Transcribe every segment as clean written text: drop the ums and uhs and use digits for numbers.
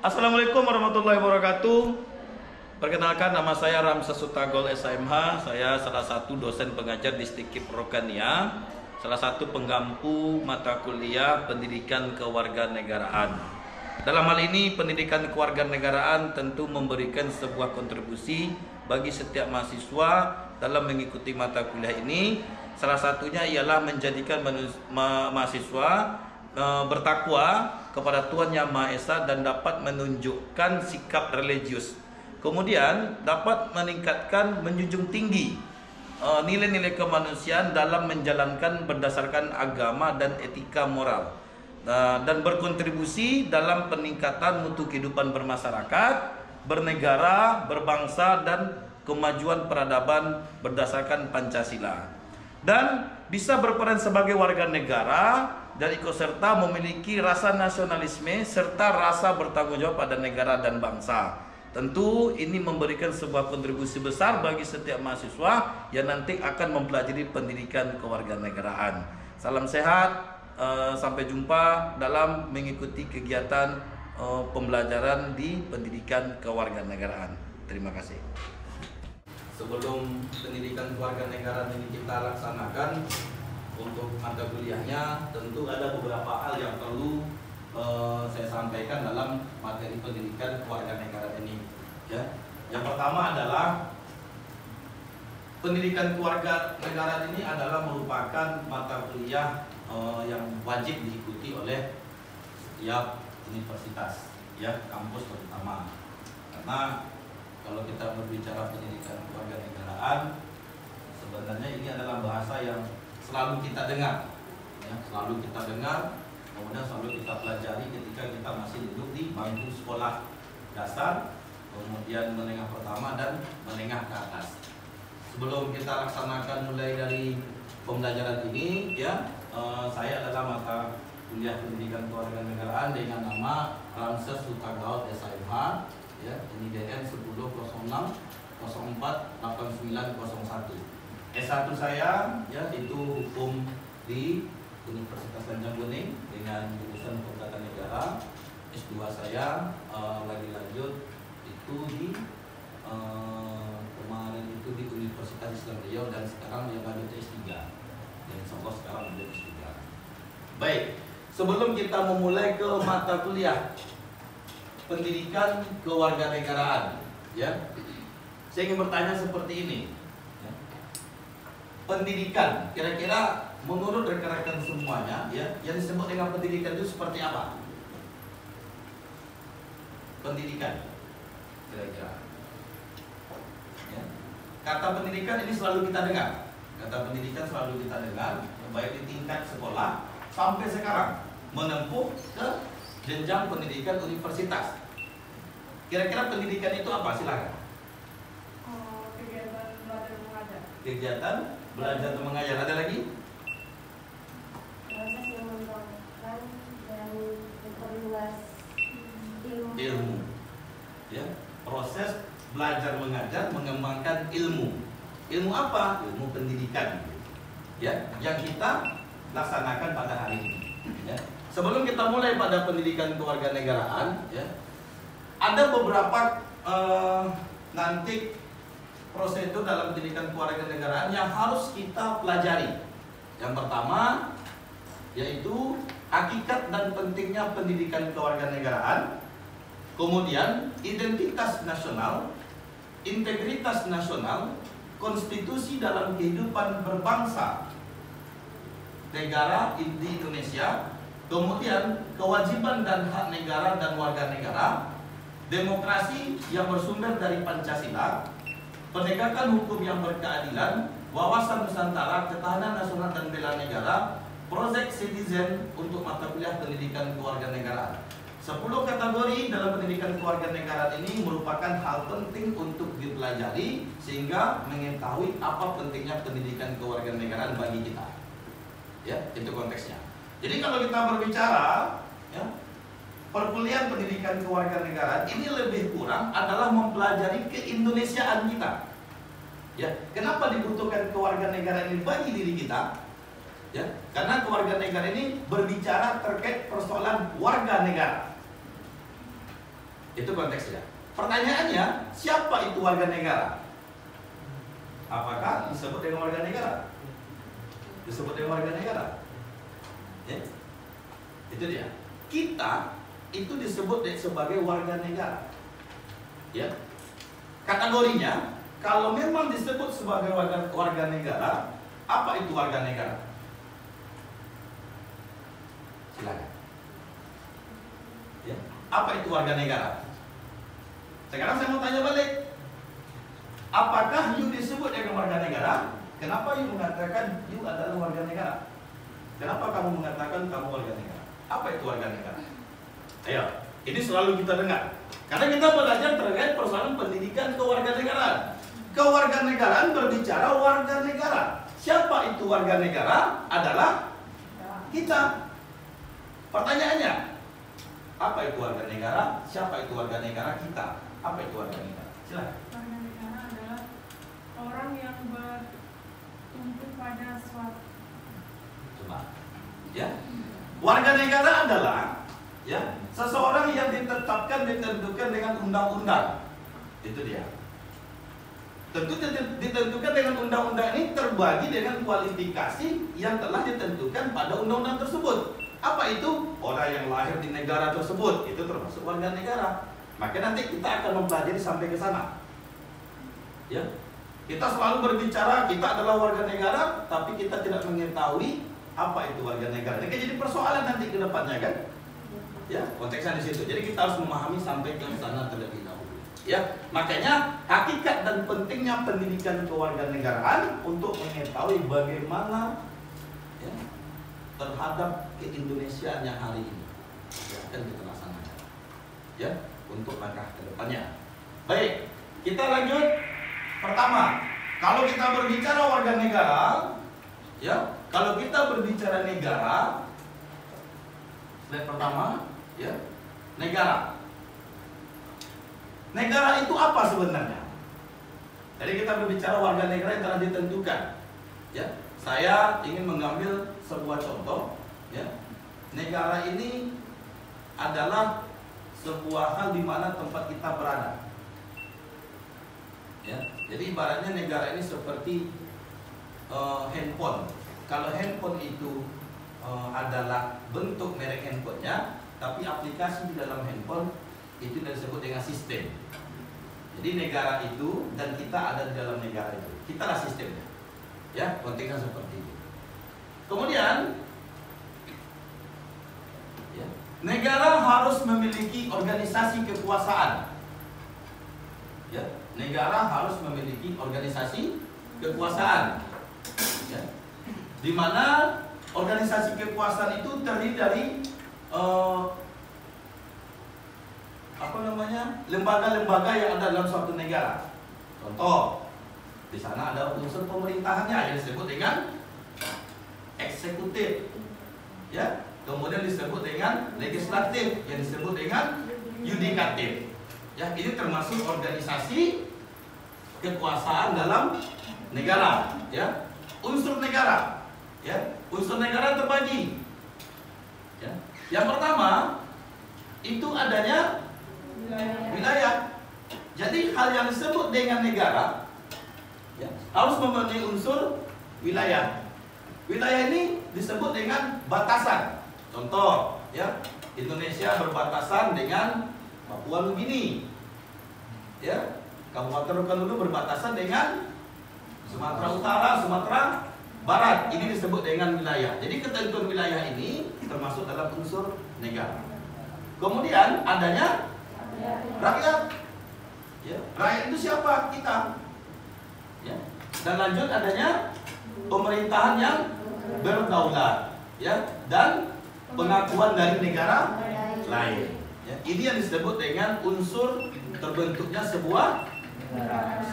Assalamualaikum warahmatullahi wabarakatuh. Perkenalkan, nama saya Ramses Sutagol SMH. Saya salah satu dosen pengajar di Stikip Rokania, salah satu penggampu mata kuliah pendidikan kewarganegaraan. Dalam hal ini, pendidikan kewarganegaraan tentu memberikan sebuah kontribusi bagi setiap mahasiswa dalam mengikuti mata kuliah ini. Salah satunya ialah menjadikan mahasiswa bertakwa kepada Tuhan Yang Maha Esa dan dapat menunjukkan sikap religius. Kemudian dapat meningkatkan, menjunjung tinggi nilai-nilai kemanusiaan dalam menjalankan berdasarkan agama dan etika moral, dan berkontribusi dalam peningkatan mutu kehidupan bermasyarakat, bernegara, berbangsa, dan kemajuan peradaban berdasarkan Pancasila. Dan bisa berperan sebagai warga negara dan ikut serta memiliki rasa nasionalisme serta rasa bertanggung jawab pada negara dan bangsa. Tentu ini memberikan sebuah kontribusi besar bagi setiap mahasiswa yang nanti akan mempelajari pendidikan kewarganegaraan. Salam sehat, sampai jumpa dalam mengikuti kegiatan pembelajaran di pendidikan kewarganegaraan. Terima kasih. Sebelum pendidikan kewarganegaraan ini kita laksanakan untuk mata kuliahnya, tentu ada beberapa hal yang perlu saya sampaikan dalam materi pendidikan kewarganegaraan ini. Ya, yang pertama adalah pendidikan kewarganegaraan ini adalah merupakan mata kuliah yang wajib diikuti oleh setiap universitas, ya, kampus terutama. Karena kalau kita berbicara pendidikan kewarganegaraan, sebenarnya ini adalah bahasa yang selalu kita dengar, ya, selalu kita dengar, kemudian selalu kita pelajari ketika kita masih duduk di bangku sekolah dasar, kemudian menengah pertama dan menengah ke atas. Sebelum kita laksanakan mulai dari pembelajaran ini, ya, saya adalah mata kuliah pendidikan kewarganegaraan dengan nama Ramses Sutagol SMH. Ya, ini DN 1006048901. S1 saya, ya, itu hukum di Universitas Lanjang Kuning dengan jurusan Hukum Tata Negara. S2 saya lagi lanjut itu di kemarin itu di Universitas Islam Riau, dan sekarang yang lanjut S3. Dan insya Allah sekarang lanjut S3. Baik, sebelum kita memulai ke mata kuliah pendidikan kewarganegaraan, ya, saya ingin bertanya seperti ini, ya. Pendidikan, kira-kira menurut rekan-rekan semuanya, ya, yang disebut dengan pendidikan itu seperti apa? Pendidikan, kira-kira, ya. Kata pendidikan ini selalu kita dengar, kata pendidikan selalu kita dengar, baik di tingkat sekolah sampai sekarang menempuh ke jenjang pendidikan universitas. Kira-kira pendidikan itu apa? Silakan. Kegiatan belajar mengajar. Kegiatan belajar dan mengajar. Ada lagi? Proses yang mengembangkan dan memperluas Ilmu. Ya, proses belajar mengajar mengembangkan ilmu. Ilmu apa? Ilmu pendidikan. Ya, yang kita laksanakan pada hari ini. Ya. Sebelum kita mulai pada pendidikan kewarganegaraan, ya, ada beberapa nanti prosedur dalam pendidikan kewarganegaraan yang harus kita pelajari. Yang pertama yaitu hakikat dan pentingnya pendidikan kewarganegaraan, kemudian identitas nasional, integritas nasional, konstitusi dalam kehidupan berbangsa negara di Indonesia, kemudian kewajiban dan hak negara dan warga negara, demokrasi yang bersumber dari Pancasila, penegakan hukum yang berkeadilan, wawasan Nusantara, ketahanan nasional dan bela negara, project citizen untuk mata kuliah pendidikan kewarganegaraan. 10 kategori dalam pendidikan kewarganegaraan ini merupakan hal penting untuk dipelajari sehingga mengetahui apa pentingnya pendidikan kewarganegaraan bagi kita. Ya, itu konteksnya. Jadi kalau kita berbicara, ya, perkuliahan pendidikan kewarganegaraan ini lebih kurang adalah mempelajari keindonesiaan kita. Ya, kenapa dibutuhkan kewarganegaraan ini bagi diri kita? Ya, karena kewarganegaraan ini berbicara terkait persoalan warga negara. Itu konteksnya. Pertanyaannya, siapa itu warga negara? Apakah disebut dengan warga negara? Disebut dengan warga negara? Ya. Itu dia. Kita itu disebut sebagai warga negara. Ya. Kategorinya, kalau memang disebut sebagai warga negara, apa itu warga negara? Silakan. Ya. Apa itu warga negara? Sekarang saya mau tanya balik. Apakah you disebut dengan warga negara? Kenapa you mengatakan you adalah warga negara? Kenapa kamu mengatakan kamu warga negara? Apa itu warga negara? Ayo, ini selalu kita dengar. Karena kita belajar terkait persoalan pendidikan kewarganegaraan. Kewarganegaraan berbicara warga negara. Siapa itu warga negara? Adalah kita. Pertanyaannya, apa itu warga negara? Siapa itu warga negara? Kita. Apa itu warga negara? Silakan. Warga negara adalah orang yang bertumpu pada suatu. Coba. Ya. Warga negara adalah ya seseorang yang ditentukan dengan undang-undang. Itu dia. Tentu ditentukan dengan undang-undang ini terbagi dengan kualifikasi yang telah ditentukan pada undang-undang tersebut. Apa itu? Orang yang lahir di negara tersebut itu termasuk warga negara. Maka nanti kita akan mempelajari sampai ke sana. Ya. Kita selalu berbicara kita adalah warga negara, tapi kita tidak mengetahui apa itu warga negara. Ini jadi persoalan nanti ke depannya kan? Ya, konteksnya di situ. Jadi kita harus memahami sampai ke sana terlebih dahulu. Ya, makanya hakikat dan pentingnya pendidikan kewarganegaraan untuk mengetahui bagaimana ya, terhadap keindonesiaan yang hari ini yang akan kita laksanakan. Ya, untuk langkah ke depannya. Baik, kita lanjut. Pertama, kalau kita berbicara warga negara, ya, kalau kita berbicara negara, slide pertama, ya, negara. Negara itu apa sebenarnya? Jadi kita berbicara warga negara yang telah ditentukan. Ya, saya ingin mengambil sebuah contoh. Ya, negara ini adalah sebuah hal di mana tempat kita berada. Ya, jadi ibaratnya negara ini seperti handphone. Kalau handphone itu adalah bentuk merek handphonenya, tapi aplikasi di dalam handphone itu disebut dengan sistem. Jadi negara itu dan kita ada di dalam negara itu. Kita lah sistemnya. Ya, konteksnya seperti itu. Kemudian ya, negara harus memiliki organisasi kekuasaan. Ya, negara harus memiliki organisasi kekuasaan. Ya. Di mana organisasi kekuasaan itu terdiri dari lembaga-lembaga yang ada dalam suatu negara. Contoh, di sana ada unsur pemerintahannya yang disebut dengan eksekutif. Ya, kemudian disebut dengan legislatif yang disebut dengan yudikatif. Ya, ini termasuk organisasi kekuasaan dalam negara. Ya, unsur negara. Ya, unsur negara terbagi. Ya, yang pertama itu adanya wilayah. Jadi hal yang disebut dengan negara ya, harus memenuhi unsur wilayah. Wilayah ini disebut dengan batasan. Contoh, ya, Indonesia berbatasan dengan Papua Nugini. Ya, Kabupaten Rokan-Hulu berbatasan dengan Sumatera Utara, Sumatera Barat. Ini disebut dengan wilayah. Jadi ketentuan wilayah ini termasuk dalam unsur negara. Kemudian adanya rakyat. Ya, rakyat itu siapa? Kita. Ya. Dan lanjut adanya pemerintahan yang berdaulat, ya, dan pengakuan dari negara lain. Ya, ini yang disebut dengan unsur terbentuknya sebuah negara.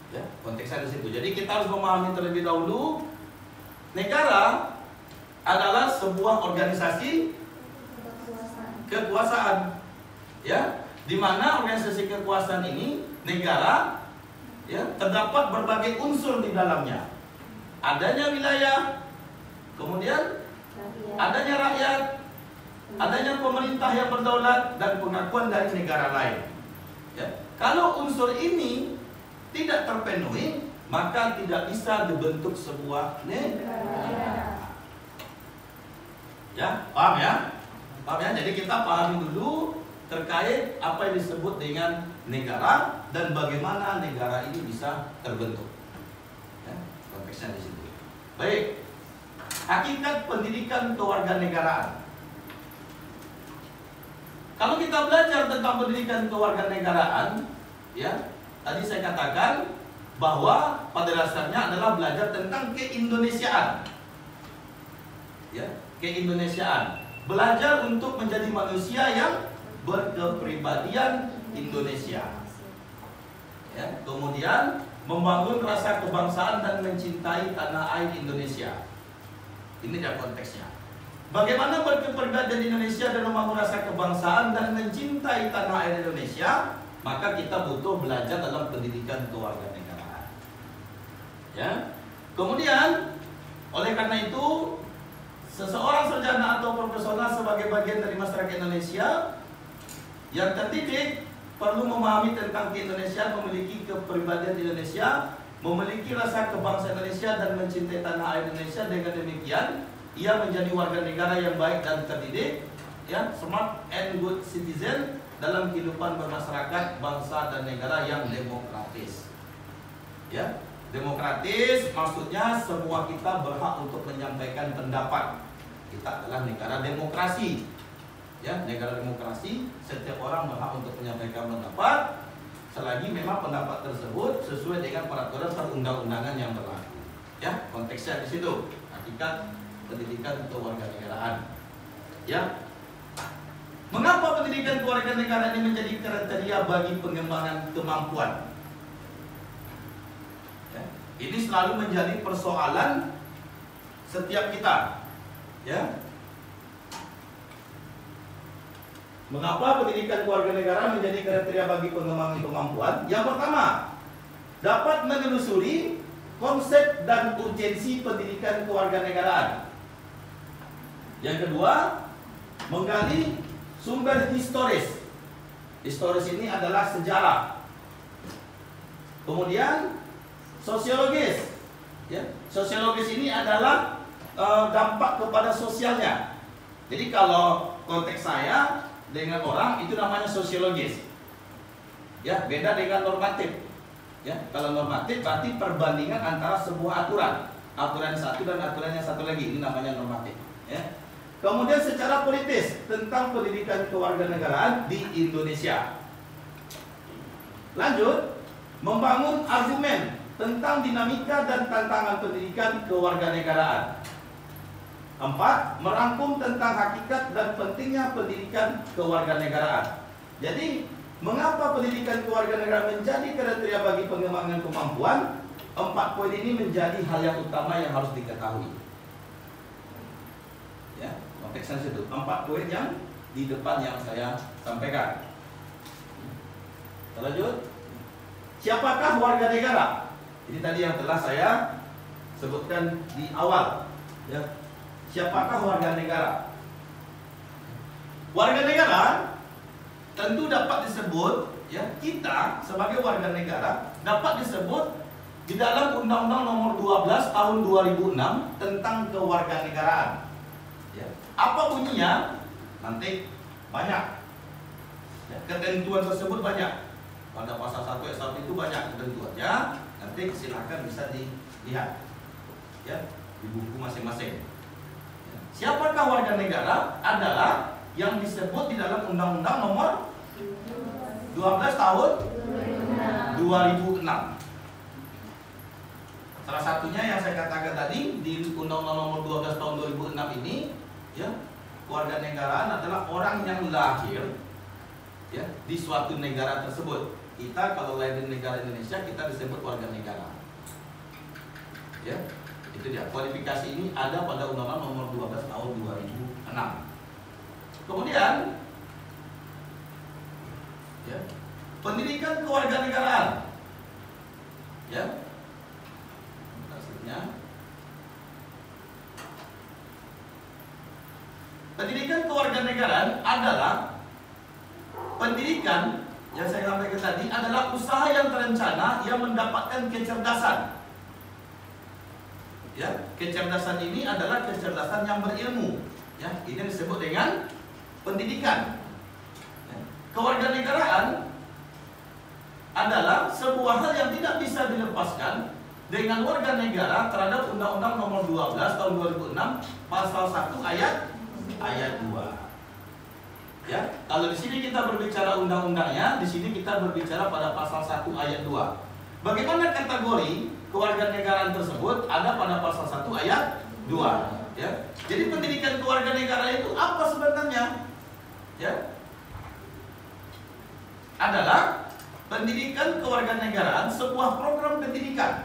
Ya, konteksnya di situ. Jadi kita harus memahami terlebih dahulu negara adalah sebuah organisasi kekuasaan. Ya, di mana organisasi kekuasaan ini negara ya terdapat berbagai unsur di dalamnya. Adanya wilayah, kemudian adanya rakyat, adanya pemerintah yang berdaulat dan pengakuan dari negara lain. Ya. Kalau unsur ini tidak terpenuhi, maka tidak bisa dibentuk sebuah negara. Ya, paham ya? Paham ya? Jadi kita pahami dulu terkait apa yang disebut dengan negara dan bagaimana negara ini bisa terbentuk. Ya, konteksnya di situ. Baik. Hakikat pendidikan kewarganegaraan. Kalau kita belajar tentang pendidikan kewarganegaraan, ya, tadi saya katakan bahwa pada dasarnya adalah belajar tentang keindonesiaan. Ya, keindonesiaan. Belajar untuk menjadi manusia yang berkepribadian Indonesia. Ya, kemudian membangun rasa kebangsaan dan mencintai tanah air Indonesia. Ini dia konteksnya. Bagaimana berkepribadian Indonesia dan membangun rasa kebangsaan dan mencintai tanah air Indonesia? Maka kita butuh belajar dalam pendidikan kewarganegaraan. Ya. Kemudian, oleh karena itu, seseorang sarjana atau profesional sebagai bagian dari masyarakat Indonesia yang terdidik perlu memahami tentang keindonesiaan, memiliki kepribadian Indonesia, memiliki rasa kebangsaan Indonesia dan mencintai tanah air Indonesia. Dengan demikian, ia menjadi warga negara yang baik dan terdidik, ya, smart and good citizen dalam kehidupan bermasyarakat, bangsa dan negara yang demokratis. Ya, demokratis maksudnya semua kita berhak untuk menyampaikan pendapat. Kita adalah negara demokrasi. Ya, negara demokrasi, setiap orang berhak untuk menyampaikan pendapat selagi memang pendapat tersebut sesuai dengan peraturan perundang-undangan yang berlaku. Ya, konteksnya di situ. Hakikat pendidikan kewarganegaraan. Ya. Mengapa pendidikan kewarganegaraan ini menjadi kriteria bagi pengembangan kemampuan? Ya. Ini selalu menjadi persoalan setiap kita. Ya. Mengapa pendidikan kewarganegaraan menjadi kriteria bagi pengembangan kemampuan? Yang pertama, dapat menelusuri konsep dan urgensi pendidikan kewarganegaraan. Yang kedua, menggali sumber historis. Historis ini adalah sejarah. Kemudian sosiologis. Ya, sosiologis ini adalah dampak kepada sosialnya. Jadi kalau konteks saya dengan orang itu namanya sosiologis. Ya, beda dengan normatif. Ya, kalau normatif berarti perbandingan antara sebuah aturan, aturan satu dan aturan yang satu lagi, ini namanya normatif. Ya. Kemudian secara politis tentang pendidikan kewarganegaraan di Indonesia. Lanjut, membangun argumen tentang dinamika dan tantangan pendidikan kewarganegaraan. 4. Merangkum tentang hakikat dan pentingnya pendidikan kewarganegaraan. Jadi, mengapa pendidikan kewarganegaraan menjadi kriteria bagi pengembangan kemampuan? 4 poin ini menjadi hal yang utama yang harus diketahui. Ya, konteksnya situ. 4 poin yang di depan yang saya sampaikan. Lanjut. Siapakah warga negara? Ini tadi yang telah saya sebutkan di awal. Ya. Siapakah warga negara? Warga negara tentu dapat disebut, ya, kita sebagai warga negara dapat disebut di dalam Undang-Undang Nomor 12 Tahun 2006 tentang kewarganegaraan. Ya. Apa bunyinya? Nanti banyak. Ya, ketentuan tersebut banyak. Pada pasal 1 ayat 1 itu banyak ketentuannya. Nanti silakan bisa dilihat, ya, di buku masing-masing. Ya. Siapakah warga negara? Adalah yang disebut di dalam Undang-Undang Nomor 12 Tahun 2006. Salah satunya yang saya katakan tadi di Undang-Undang Nomor 12 Tahun 2006 ini, ya, kewarganegaraan adalah orang yang lahir, ya, di suatu negara tersebut. Kita kalau lahir di negara Indonesia kita disebut warga negara. Ya, itu dia. Kualifikasi ini ada pada Undang-Undang Nomor 12 Tahun 2006. Kemudian, ya, pendidikan kewarganegaraan. Ya. Pendidikan kewarganegaraan kewarganegaraan adalah pendidikan yang saya sampaikan tadi adalah usaha yang terencana yang mendapatkan kecerdasan. Ya, kecerdasan ini adalah kecerdasan yang berilmu. Ya, ini disebut dengan pendidikan. Ya. Kewarganegaraan adalah sebuah hal yang tidak bisa dilepaskan dengan warga negara terhadap Undang-Undang Nomor 12 Tahun 2006 Pasal 1 ayat 2. Ya, kalau di sini kita berbicara undang-undangnya, di sini kita berbicara pada pasal 1 ayat 2. Bagaimana kategori kewarganegaraan tersebut ada pada pasal 1 ayat 2. Ya. Jadi pendidikan kewarganegaraan itu apa sebenarnya? Ya. Adalah pendidikan kewarganegaraan sebuah program pendidikan.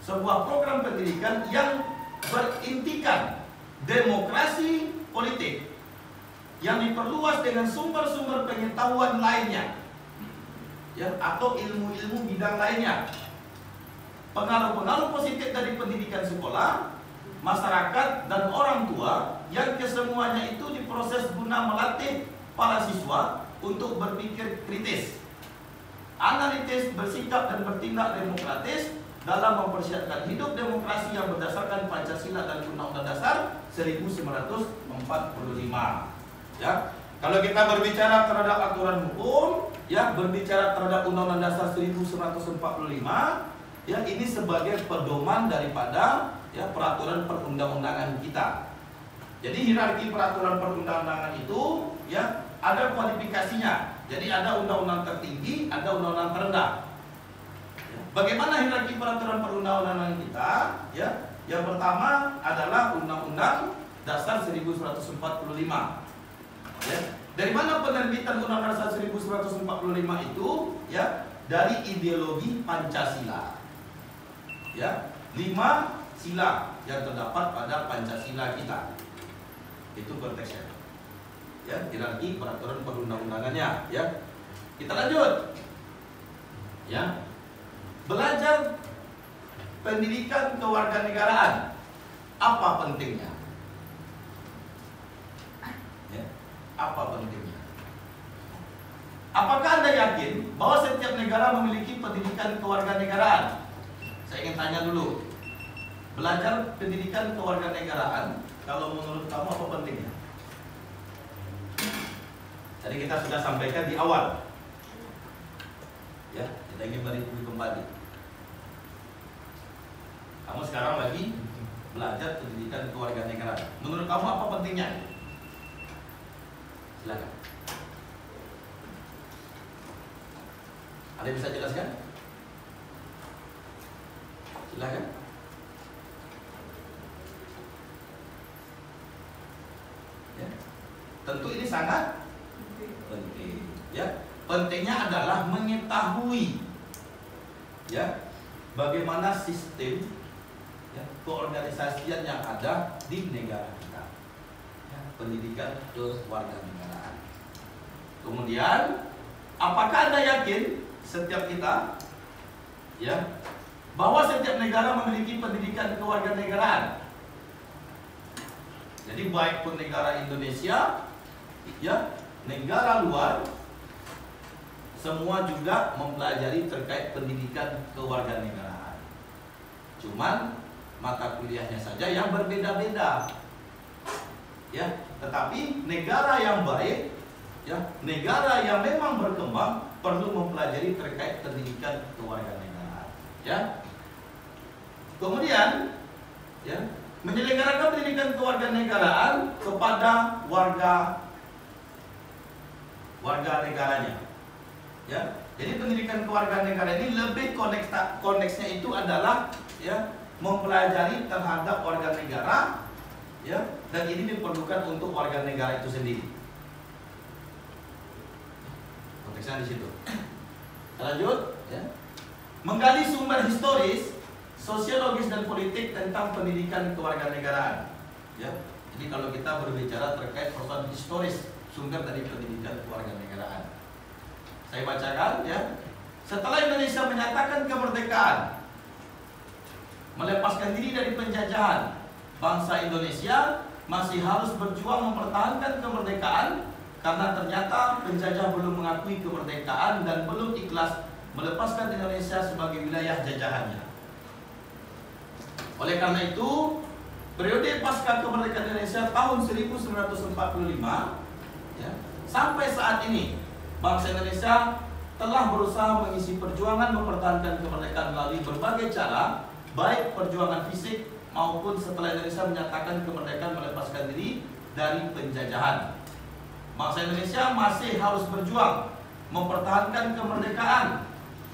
Sebuah program pendidikan yang berintikan demokrasi politik yang diperluas dengan sumber-sumber pengetahuan lainnya, ya, atau ilmu-ilmu bidang lainnya. Pengaruh-pengaruh positif dari pendidikan sekolah, masyarakat, dan orang tua yang kesemuanya itu diproses guna melatih para siswa untuk berpikir kritis, analitis, bersikap dan bertindak demokratis dalam mempersiapkan hidup demokrasi yang berdasarkan Pancasila dan Undang-Undang Dasar 1945. Ya, kalau kita berbicara terhadap aturan hukum, ya, berbicara terhadap Undang-Undang Dasar 1945, ya, ini sebagai pedoman daripada, ya, peraturan perundang-undangan kita. Jadi hierarki peraturan perundang-undangan itu, ya, ada kualifikasinya. Jadi ada undang-undang tertinggi, ada undang-undang terendah. Ya. Bagaimana hierarki peraturan perundang-undangan kita? Ya, yang pertama adalah Undang-Undang Dasar 1945. Ya. Dari mana penerbitan Undang-Undang Dasar 1945 itu? Ya, dari ideologi Pancasila. Ya, 5 sila yang terdapat pada Pancasila kita. Itu konteksnya. Ya, hierarki peraturan perundang-undangannya. Ya, kita lanjut. Ya, belajar pendidikan kewarganegaraan. Apa pentingnya? Apa pentingnya? Apakah Anda yakin bahwa setiap negara memiliki pendidikan kewarganegaraan? Saya ingin tanya dulu. Belajar pendidikan kewarganegaraan, kalau menurut kamu apa pentingnya? Tadi kita sudah sampaikan di awal. Ya, kita ingin mereview kembali. Kamu sekarang lagi belajar pendidikan kewarganegaraan. Menurut kamu apa pentingnya? Silakan. Ada yang bisa jelaskan? Silakan. Ya. Tentu ini sangat penting. Ya, pentingnya adalah mengetahui, ya, bagaimana sistem, ya, keorganisasian yang ada di negara kita. Ya, pendidikan kewarganegaraan. Kemudian, apakah Anda yakin setiap kita, ya, bahwa setiap negara memiliki pendidikan kewarganegaraan? Jadi baik pun negara Indonesia, ya, negara luar, semua juga mempelajari terkait pendidikan kewarganegaraan. Cuman mata kuliahnya saja yang berbeda-beda. Ya, tetapi negara yang baik, ya, negara yang memang berkembang perlu mempelajari terkait pendidikan kewarganegaraan. Ya. Kemudian, ya, menyelenggarakan pendidikan kewarganegaraan kepada warga negaranya. Ya, jadi pendidikan kewarganegaraan ini lebih konteksnya itu adalah, ya, mempelajari terhadap warga negara, ya, dan ini diperlukan untuk warga negara itu sendiri. Konteksnya di situ. Lanjut, ya. Menggali sumber historis, sosiologis dan politik tentang pendidikan kewarganegaraan. Ya, jadi kalau kita berbicara terkait persoalan historis sumber dari pendidikan kewarganegaraan, saya bacakan, ya. Setelah Indonesia menyatakan kemerdekaan, melepaskan diri dari penjajahan, bangsa Indonesia masih harus berjuang mempertahankan kemerdekaan karena ternyata penjajah belum mengakui kemerdekaan dan belum ikhlas melepaskan Indonesia sebagai wilayah jajahannya. Oleh karena itu, periode pasca kemerdekaan Indonesia tahun 1945 ya, sampai saat ini bangsa Indonesia telah berusaha mengisi perjuangan mempertahankan kemerdekaan melalui berbagai cara, baik perjuangan fisik maupun setelah Indonesia menyatakan kemerdekaan melepaskan diri dari penjajahan. Bangsa Indonesia masih harus berjuang mempertahankan kemerdekaan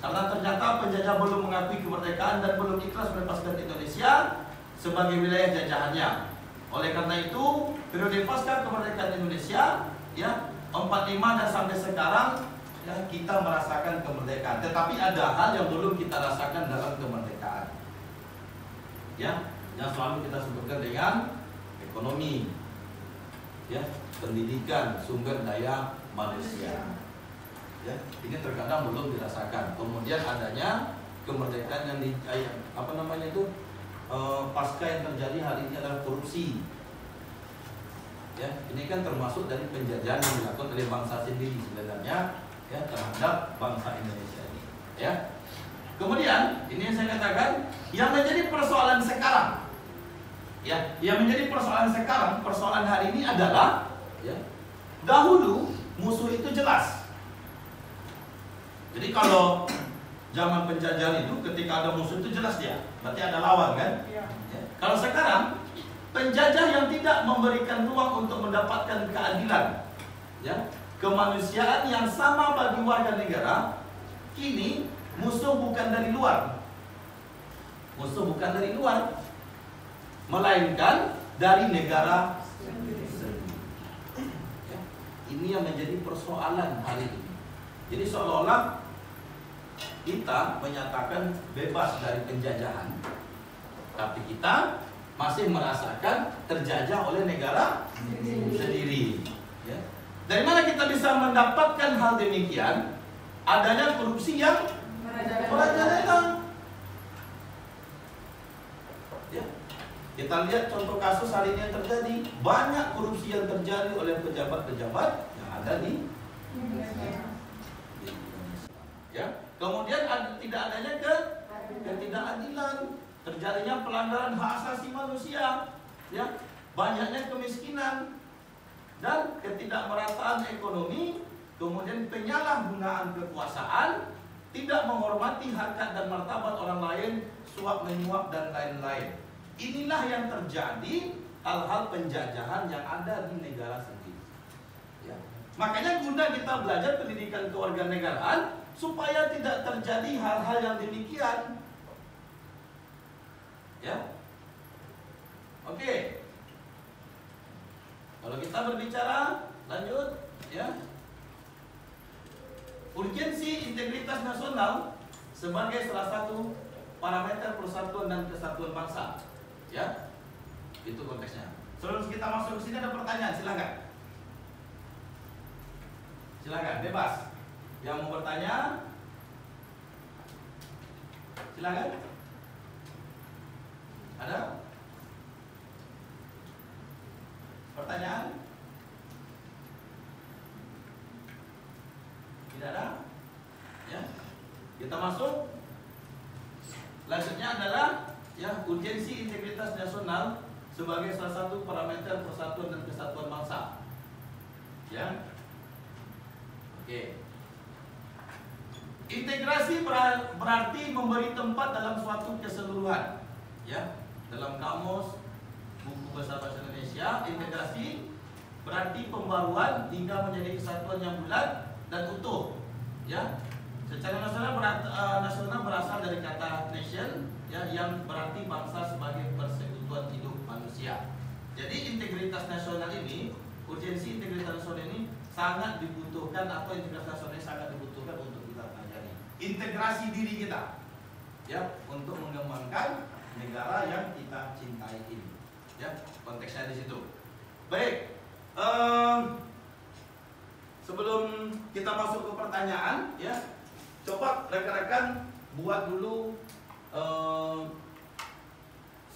karena ternyata penjajah belum mengakui kemerdekaan dan belum ikhlas melepaskan Indonesia sebagai wilayah jajahannya. Oleh karena itu, periode pasca kemerdekaan Indonesia ya 45 dan sampai sekarang ya, kita merasakan kemerdekaan, tetapi ada hal yang belum kita rasakan dalam kemerdekaan. Ya, yang selalu kita sebutkan dengan ekonomi, ya, pendidikan, sumber daya manusia. Ya, ini terkadang belum dirasakan. Kemudian adanya kemerdekaan yang pasca yang terjadi hari ini adalah korupsi. Ya, ini kan termasuk dari penjajahan yang dilakukan oleh bangsa sendiri sebenarnya ya terhadap bangsa Indonesia ini. Ya. Kemudian ini yang saya katakan yang menjadi persoalan sekarang. Ya, yang menjadi persoalan sekarang, persoalan hari ini adalah ya, dahulu musuh itu jelas. Jadi kalau zaman penjajahan itu ketika ada musuh itu jelas dia, berarti ada lawan kan? Ya. Kalau sekarang penjajah yang tidak memberikan ruang untuk mendapatkan keadilan, ya, kemanusiaan yang sama bagi warga negara, kini musuh bukan dari luar. Musuh bukan dari luar, melainkan dari negara sendiri. Ya, ini yang menjadi persoalan hari ini. Jadi seolah-olah kita menyatakan bebas dari penjajahan, tapi kita masih merasakan terjajah oleh negara sendiri. Ya. Dari mana kita bisa mendapatkan hal demikian? Adanya korupsi yang merajalela. Ya. Kita lihat contoh kasus hari ini yang terjadi. Banyak korupsi yang terjadi oleh pejabat-pejabat yang ada di Indonesia. Ya. Kemudian tidak adanya ketidakadilan, terjadinya pelanggaran hak asasi manusia, ya, banyaknya kemiskinan dan ketidakmerataan ekonomi, kemudian penyalahgunaan kekuasaan, tidak menghormati harkat dan martabat orang lain, suap menyuap dan lain-lain. Inilah yang terjadi hal-hal penjajahan yang ada di negara sendiri. Ya. Makanya guna kita belajar pendidikan kewarganegaraan supaya tidak terjadi hal-hal yang demikian. Ya, oke. Kalau kita berbicara lanjut, ya, urgensi integritas nasional sebagai salah satu parameter persatuan dan kesatuan bangsa, ya, itu konteksnya. Sebelum kita masuk ke sini ada pertanyaan, silakan, silakan, bebas. Yang mau bertanya, silakan. Ada pertanyaan? Tidak ada? Ya. Kita masuk. Selanjutnya adalah ya, urgensi integritas nasional sebagai salah satu parameter persatuan dan kesatuan bangsa. Ya. Oke. Integrasi berarti memberi tempat dalam suatu keseluruhan. Ya, dalam kamus buku bahasa Indonesia, integrasi berarti pembaruan hingga menjadi kesatuan yang bulat dan utuh. Ya, secara nasional berasal dari kata nation, ya, yang berarti bangsa sebagai persekutuan hidup manusia. Jadi integritas nasional ini, urgensi integritas nasional ini sangat dibutuhkan, atau integritas nasional ini sangat dibutuhkan untuk kita pelajari. Integrasi diri kita, ya, untuk mengembangkan negara yang kita cintai ini, ya, konteksnya di situ. Baik, sebelum kita masuk ke pertanyaan, ya, coba rekan-rekan buat dulu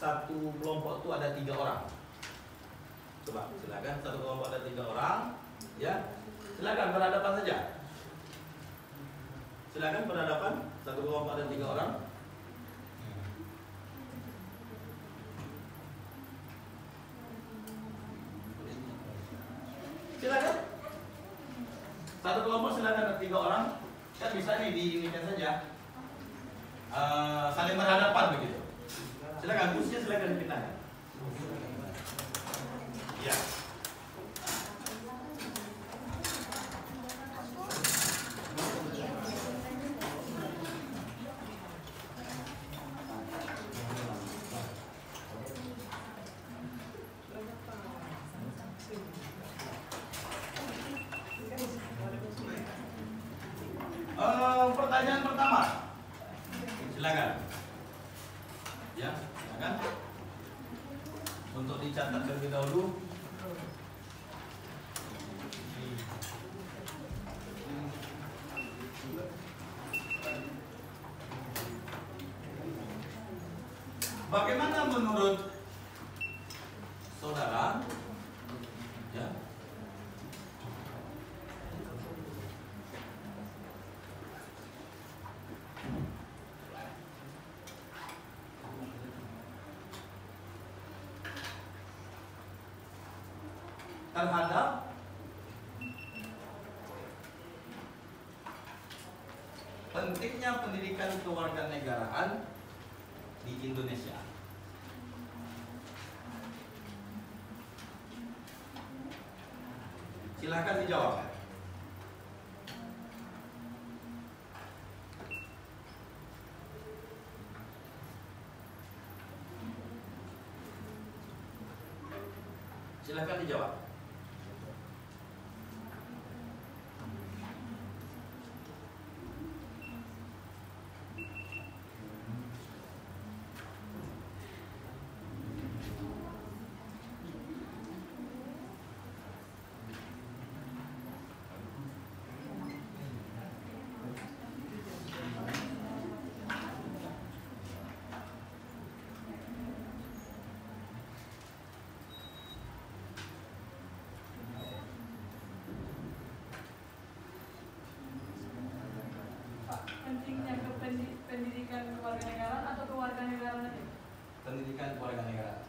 satu kelompok itu ada 3 orang. Coba silakan, satu kelompok ada 3 orang, ya. Silakan berhadapan saja. Silakan berhadapan, satu kelompok ada 3 orang. Silakan. Satu kelompok silakan ada 3 orang. Kan bisa nih diinikan saja. Saling berhadapan begitu. Silakan, kursinya silakan dipindahkan. Ya. Pertanyaan pertama, silakan. Ya, silakan. Untuk dicatat terlebih dahulu. Bagaimana menurut saudara? Ya. Terhadap pentingnya pendidikan kewarganegaraan di Indonesia. Silakan dijawab. Silakan dijawab. Pentingnya pendidikan kewarganegaraan atau kewarganegaraan aja? Pendidikan kewarganegaraan.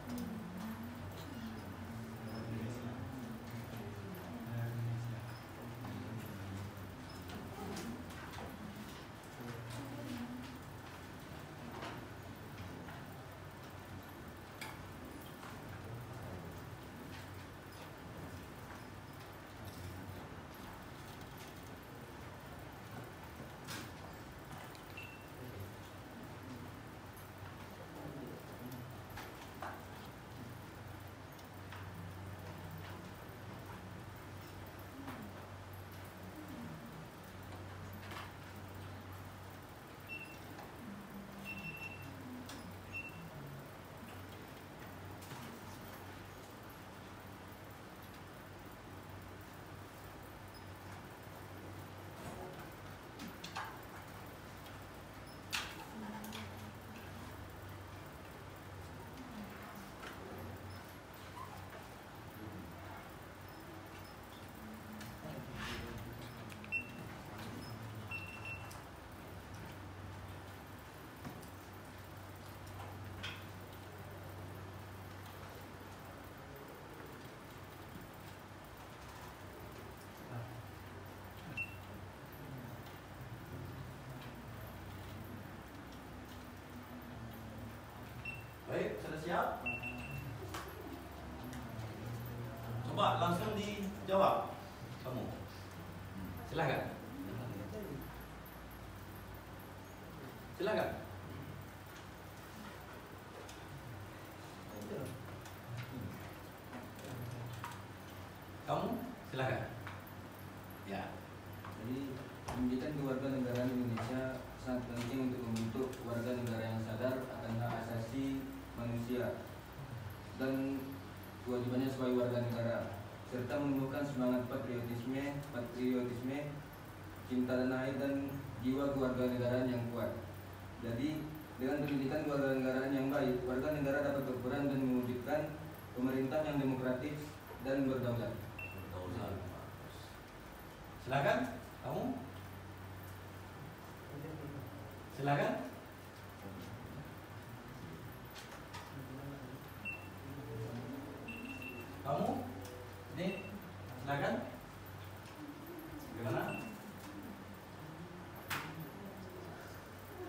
Baik, sudah siap? Coba langsung dijawab kamu. Silakan. Silakan. Kamu silakan. Ya. Jadi pendidikan kewarganegaraan Indonesia sangat penting untuk membentuk warga negara yang sadar akan hak asasi manusia dan kewajibannya sebagai warga negara, serta menumbuhkan semangat patriotisme, cinta tanah air dan jiwa kewarganegaraan yang kuat. Jadi dengan pendidikan kewarganegaraan yang baik, warga negara dapat berperan dan mewujudkan pemerintahan yang demokratis, dan berdaulat. Silakan kamu. Silakan. Kamu? Nih, silakan. Gimana?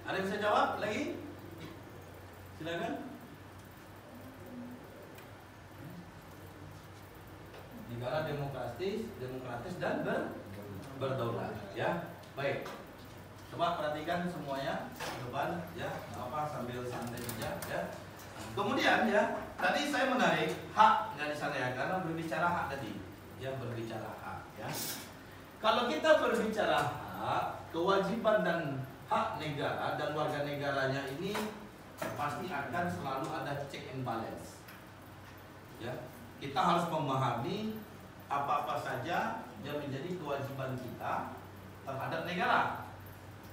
Ada yang bisa jawab lagi? Silakan. Negara demokratis dan berdaulat. Ya, baik. Coba perhatikan semuanya ke depan, ya. Nggak apa sambil santai saja, ya. Kemudian ya, tadi saya menarik hak dari sana ya, karena berbicara hak tadi, ya berbicara hak, ya. Kalau kita berbicara hak, kewajiban dan hak negara dan warga negaranya ini pasti akan selalu ada check and balance, ya. Kita harus memahami apa-apa saja yang menjadi kewajiban kita terhadap negara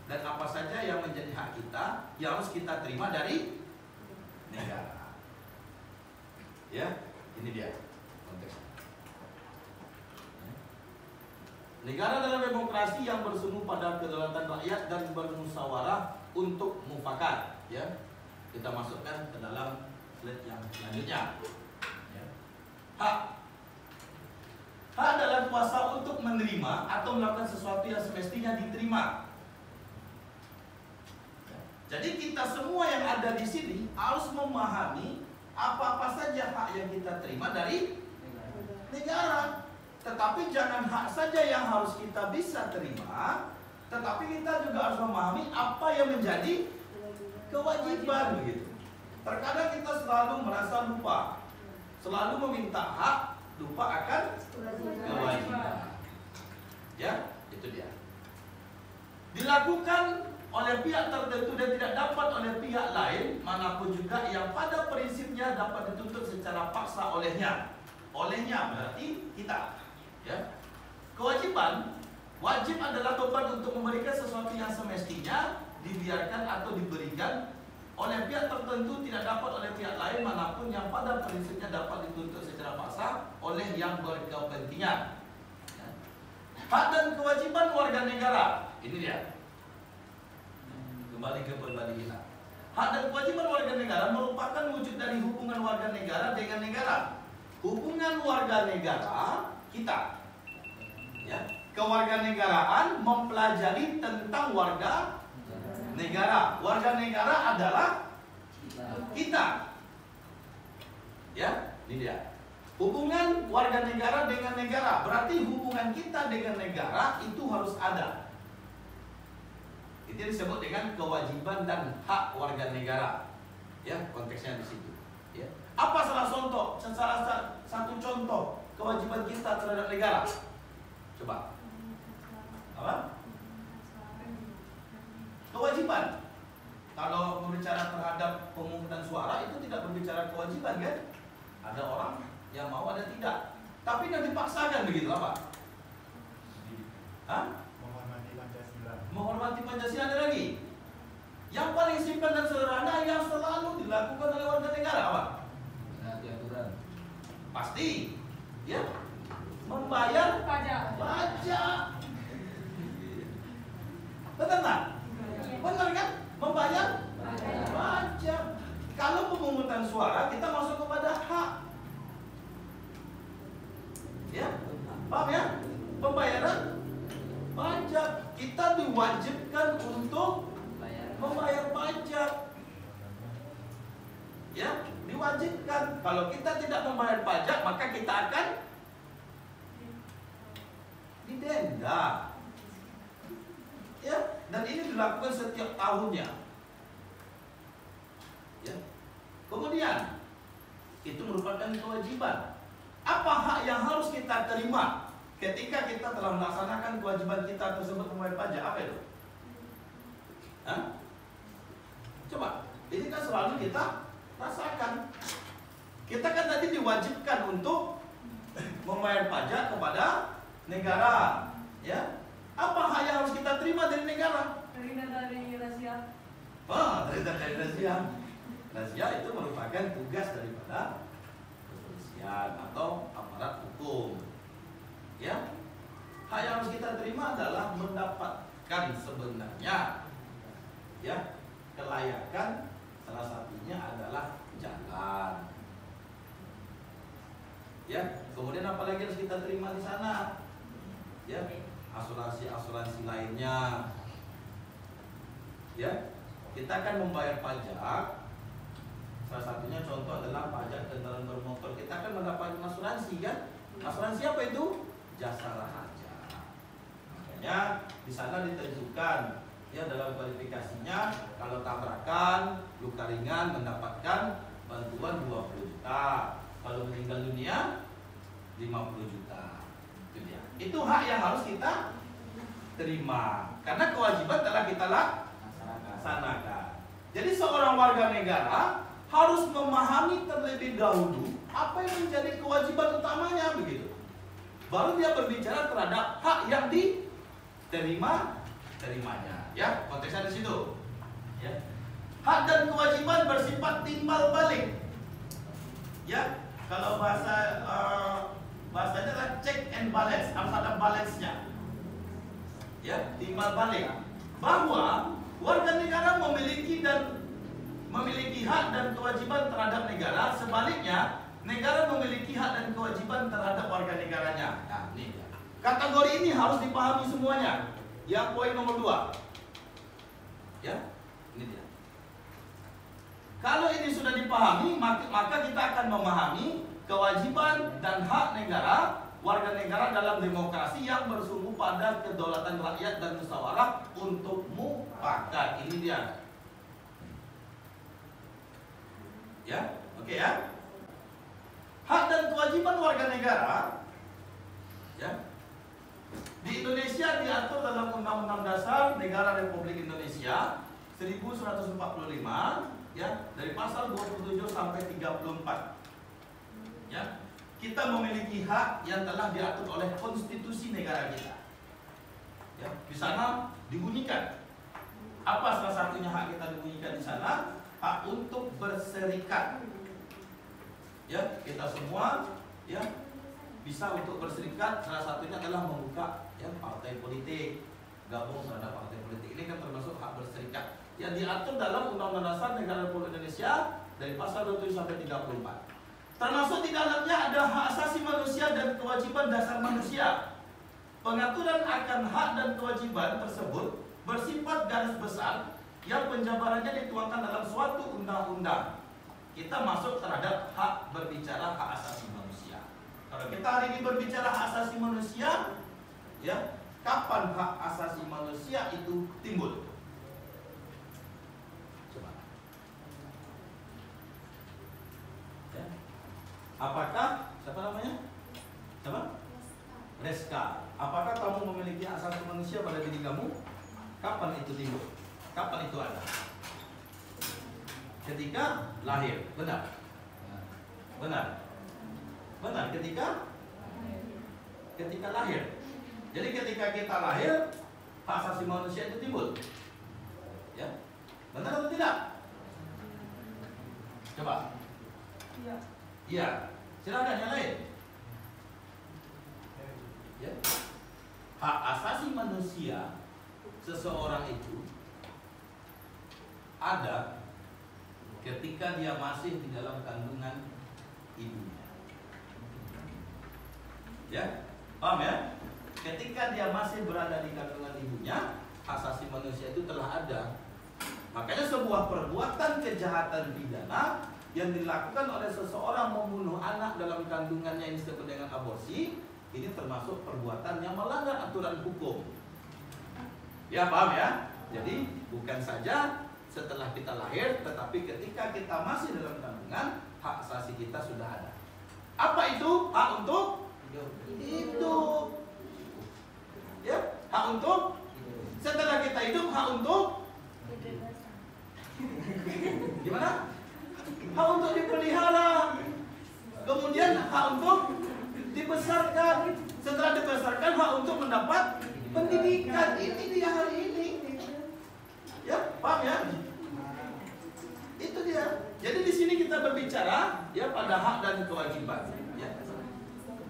dan apa saja yang menjadi hak kita yang harus kita terima dari negara. Ya, ini dia konteksnya. Negara adalah demokrasi yang bersumber pada kedaulatan rakyat dan bermusyawarah untuk mufakat. Ya, kita masukkan ke dalam slide yang selanjutnya. Ya. Hak adalah kuasa untuk menerima atau melakukan sesuatu yang semestinya diterima. Jadi kita semua yang ada di sini harus memahami apa-apa saja hak yang kita terima dari negara. Tetapi jangan hak saja yang harus kita bisa terima, tetapi kita juga harus memahami apa yang menjadi kewajiban begitu. Terkadang kita selalu merasa lupa, selalu meminta hak, lupa akan kewajiban. Ya, itu dia. Dilakukan oleh pihak tertentu dan tidak dapat oleh pihak lain manapun juga yang pada prinsipnya dapat dituntut secara paksa olehnya. Olehnya berarti kita. Ya. Kewajiban, wajib adalah beban untuk memberikan sesuatu yang semestinya dibiarkan atau diberikan oleh pihak tertentu, tidak dapat oleh pihak lain manapun yang pada prinsipnya dapat dituntut secara paksa oleh yang berkepentingan. Ya. Hak dan kewajiban warga negara. Ini dia. Kembali ke pribadi kita. Hak dan kewajiban warga negara merupakan wujud dari hubungan warga negara dengan negara. Hubungan warga negara kita, ya, kewarganegaraan mempelajari tentang warga negara. Warga negara adalah kita. Ya, ini dia. Hubungan warga negara dengan negara, berarti hubungan kita dengan negara itu harus ada. Itu disebut dengan kewajiban dan hak warga negara. Ya, konteksnya di situ. Ya. Apa salah satu contoh kewajiban kita terhadap negara? Coba. Apa? Kewajiban. Kalau berbicara terhadap pemungutan suara itu tidak berbicara kewajiban, kan? Ada orang yang mau, ada tidak. Tapi yang dipaksakan begitu apa? Hah? Menghormati Pancasila ada lagi. Yang paling simpel dan sederhana yang selalu dilakukan oleh warga negara apa? Menaati aturan. Pasti, ya, membayar Pajak. Benar nggak? Benar kan? Membayar pajak. Kalau pemungutan suara kita masuk kepada hak. Ya, paham ya? Pembayaran pajak. Kita diwajibkan untuk membayar pajak. Ya, diwajibkan. Kalau kita tidak membayar pajak, maka kita akan didenda. Ya, dan ini dilakukan setiap tahunnya. Ya. Kemudian itu merupakan kewajiban. Apa hak yang harus kita terima ketika kita telah melaksanakan kewajiban kita tersebut membayar pajak? Apa itu? Hah? Coba, ini kan selalu kita rasakan. Kita kan tadi diwajibkan untuk membayar pajak kepada negara, ya. Apa hak yang harus kita terima dari negara? Terhindar dari razia. Terhindar dari razia. Razia itu merupakan tugas daripada kepolisian. kepolisian atau aparat hukum. Ya, hak yang harus kita terima adalah mendapatkan sebenarnya ya kelayakan, salah satunya adalah jalan. Ya, kemudian apa lagi harus kita terima di sana? Ya, asuransi lainnya. Ya, kita akan membayar pajak. Salah satunya contoh adalah pajak kendaraan bermotor. Kita akan mendapatkan asuransi kan? Asuransi apa itu? Jasa raharja. Makanya di sana ditentukan ya dalam kualifikasinya, kalau tabrakan, luka ringan mendapatkan bantuan 20 juta. Kalau meninggal dunia 50 juta. Itu dia. Itu hak yang harus kita terima. Karena kewajiban telah kita laksanakan. Jadi seorang warga negara harus memahami terlebih dahulu apa yang menjadi kewajiban utamanya begitu. Baru dia berbicara terhadap hak yang terimanya. Ya, konteksnya di situ. Ya. Hak dan kewajiban bersifat timbal balik. Ya, kalau bahasanya adalah check and balance, harus ada balance-nya. Ya, timbal balik. Bahwa warga negara memiliki hak dan kewajiban terhadap negara, sebaliknya negara memiliki hak dan kewajiban terhadap warga negaranya. Nah, ini kategori ini harus dipahami semuanya. Yang poin nomor 2. Ya, ini dia. Kalau ini sudah dipahami, maka kita akan memahami kewajiban dan hak negara, warga negara dalam demokrasi yang bersumber pada kedaulatan rakyat dan musyawarah untuk mufakat. Ini dia. Ya, oke ya. Hak dan kewajiban warga negara ya di Indonesia diatur dalam Undang-Undang Dasar Negara Republik Indonesia 1945 ya, dari pasal 27 sampai 34. Ya, kita memiliki hak yang telah diatur oleh konstitusi negara kita. Ya, di sana dibunyikan apa salah satunya hak kita dibunyikan di sana? Hak untuk berserikat. Ya, kita semua ya bisa untuk berserikat, salah satunya adalah membuka ya partai politik, gabung terhadap partai politik. Ini kan termasuk hak berserikat yang diatur dalam Undang-Undang Dasar Negara Republik Indonesia dari pasal 27 sampai 34. Termasuk di dalamnya ada hak asasi manusia dan kewajiban dasar manusia. Pengaturan akan hak dan kewajiban tersebut bersifat garis besar yang penjabarannya dituangkan dalam suatu undang-undang. Kita masuk terhadap hak berbicara hak asasi manusia. Kalau kita hari ini berbicara hak asasi manusia, ya, kapan hak asasi manusia itu timbul? Coba. Ya. Apakah siapa namanya? Siapa? Reska. Apakah kamu memiliki hak asasi manusia pada diri kamu? Kapan itu timbul? Kapan itu ada? Ketika lahir, benar? Benar? Benar, ketika lahir. Jadi ketika kita lahir, hak asasi manusia itu timbul. Ya? Benar atau tidak? Coba. Iya. Iya. Silakan yang lain. Ya. Hak asasi manusia seseorang itu ada ketika dia masih di dalam kandungan ibunya. Ya, paham ya? Ketika dia masih berada di kandungan ibunya, hak asasi manusia itu telah ada. Makanya sebuah perbuatan kejahatan pidana yang dilakukan oleh seseorang membunuh anak dalam kandungannya yang disebut dengan aborsi, ini termasuk perbuatan yang melanggar aturan hukum. Ya, paham ya? Jadi bukan saja setelah kita lahir, tetapi ketika kita masih dalam kandungan, hak asasi kita sudah ada. Apa itu? Hak untuk hidup. Ya, hak untuk setelah kita hidup, hak untuk gimana? Hak untuk dipelihara. Kemudian hak untuk dibesarkan. Setelah dibesarkan, hak untuk mendapat pendidikan. Ini dia hari ini. Ya, paham ya? Itu dia. Jadi di sini kita berbicara berbicara ya pada hak dan kewajiban ya,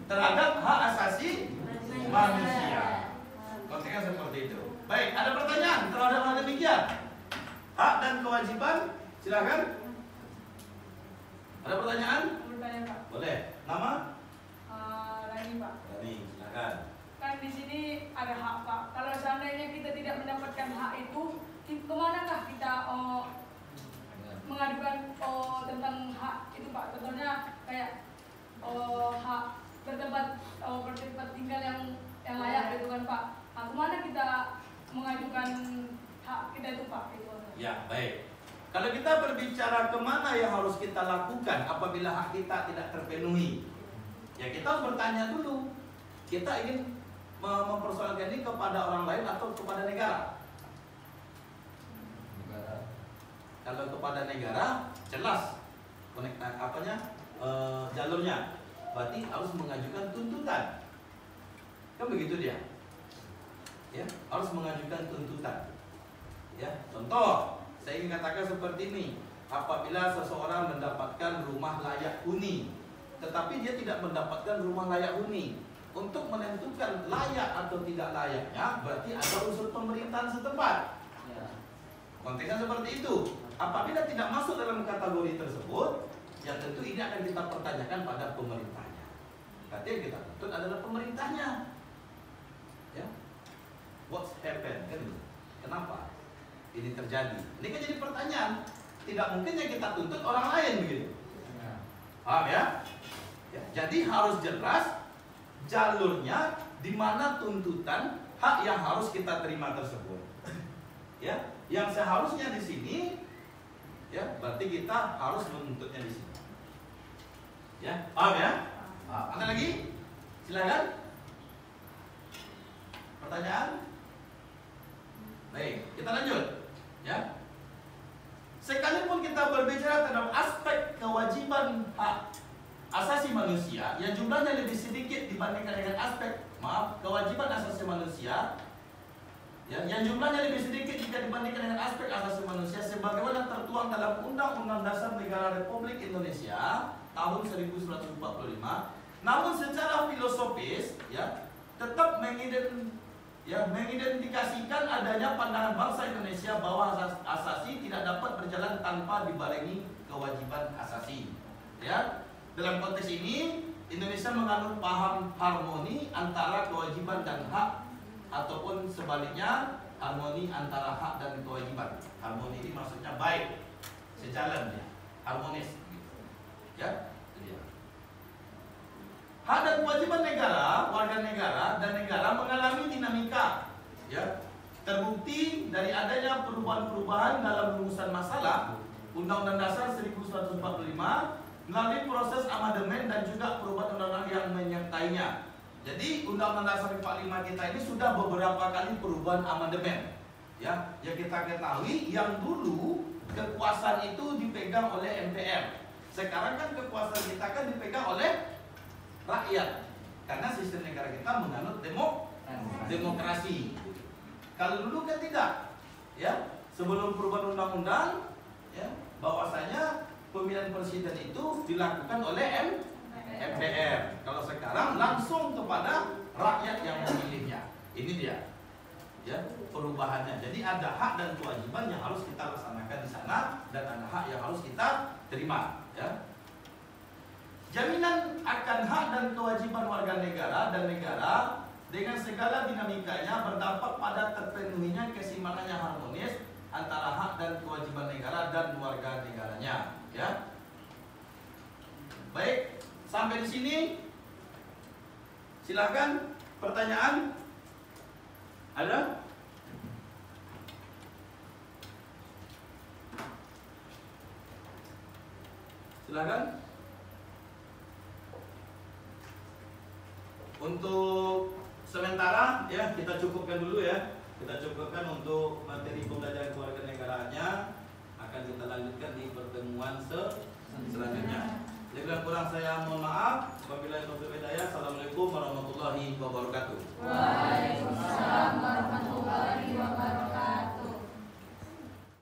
terhadap hak asasi manusia. Konteksnya seperti itu. Baik, ada pertanyaan terhadap hal demikian? Hak dan kewajiban, silakan. Ada pertanyaan? Bertanya Pak. Boleh. Nama? Lagi Pak. Rani, silakan. Kan di sini ada hak Pak. Kalau seandainya kita tidak mendapatkan hak itu, kemanakah kita mengadukan tentang hak itu Pak? Contohnya kayak hak bertempat tinggal yang layak gitu kan Pak. Nah, kemana kita mengajukan hak kita itu Pak? Itu. Ya, baik. Kalau kita berbicara kemana yang harus kita lakukan apabila hak kita tidak terpenuhi, ya kita harus bertanya dulu. Kita ingin mempersoalkan ini kepada orang lain atau kepada negara? Kalau kepada negara, jelas jalurnya. Berarti harus mengajukan tuntutan. Kan begitu dia. Ya, harus mengajukan tuntutan. Ya, contoh, saya ingin katakan seperti ini. Apabila seseorang mendapatkan rumah layak huni, tetapi dia tidak mendapatkan rumah layak huni, untuk menentukan layak atau tidak layaknya, berarti ada unsur pemerintahan setempat. Konteksnya seperti itu. Apabila tidak masuk dalam kategori tersebut, ya tentu ini akan kita pertanyakan pada pemerintahnya. Berarti yang kita tuntut adalah pemerintahnya. Ya, what's happened? Kan? Kenapa ini terjadi? Ini kan jadi pertanyaan. Tidak mungkin yang kita tuntut orang lain begitu. Paham ya? Ya, jadi harus jelas jalurnya di mana tuntutan hak yang harus kita terima tersebut. Ya, yang seharusnya di sini, ya berarti kita harus menuntutnya di sini. Ya, paham ya? Ada lagi? Silakan. Pertanyaan? Baik, kita lanjut. Ya. Sekalipun kita berbicara tentang aspek kewajiban hak asasi manusia yang jumlahnya lebih sedikit dibandingkan dengan aspek kewajiban asasi manusia, ya, yang jumlahnya lebih sedikit jika dibandingkan dengan aspek asasi manusia sebagaimana tertuang dalam Undang-Undang Dasar Negara Republik Indonesia tahun 1945. Namun secara filosofis, ya, tetap mengidentifikasikan adanya pandangan bangsa Indonesia bahwa asasi tidak dapat berjalan tanpa dibarengi kewajiban asasi. Ya, dalam konteks ini Indonesia menganut paham harmoni antara kewajiban dan hak, ataupun sebaliknya harmoni antara hak dan kewajiban. Harmoni ini maksudnya baik, sejalan ya, harmonis. Ya, itu dia. Hak dan kewajiban negara, warga negara dan negara mengalami dinamika. Ya, terbukti dari adanya perubahan-perubahan dalam rumusan masalah Undang-Undang Dasar 1945 melalui proses amandemen dan juga perubahan undang-undang yang menyertainya. Jadi Undang-Undang Dasar 45 kita ini sudah beberapa kali perubahan amandemen. Ya, yang kita ketahui yang dulu kekuasaan itu dipegang oleh MPR. Sekarang kan kekuasaan kita kan dipegang oleh rakyat, karena sistem negara kita menganut demokrasi. Kalau dulu kan tidak, ya, sebelum perubahan undang-undang, ya, bahwasanya pemilihan presiden itu dilakukan oleh MPR. Kalau sekarang langsung kepada rakyat yang memilihnya. Ini dia, ya, perubahannya. Jadi ada hak dan kewajiban yang harus kita laksanakan di sana, dan ada hak yang harus kita terima. Ya. Jaminan akan hak dan kewajiban warga negara dan negara dengan segala dinamikanya berdampak pada terpenuhinya keseimbangan yang harmonis antara hak dan kewajiban negara dan warga negaranya. Ya, baik, sampai di sini. Silakan pertanyaan. Ada? Silakan. Untuk sementara ya kita cukupkan dulu ya. Kita cukupkan untuk materi pembelajaran kewarganegaraannya. Akan kita lanjutkan di pertemuan selanjutnya. Jika kurang saya mohon maaf. Wabillahi taufiq wal hidayah. Assalamualaikum warahmatullahi wabarakatuh. Waalaikumsalam.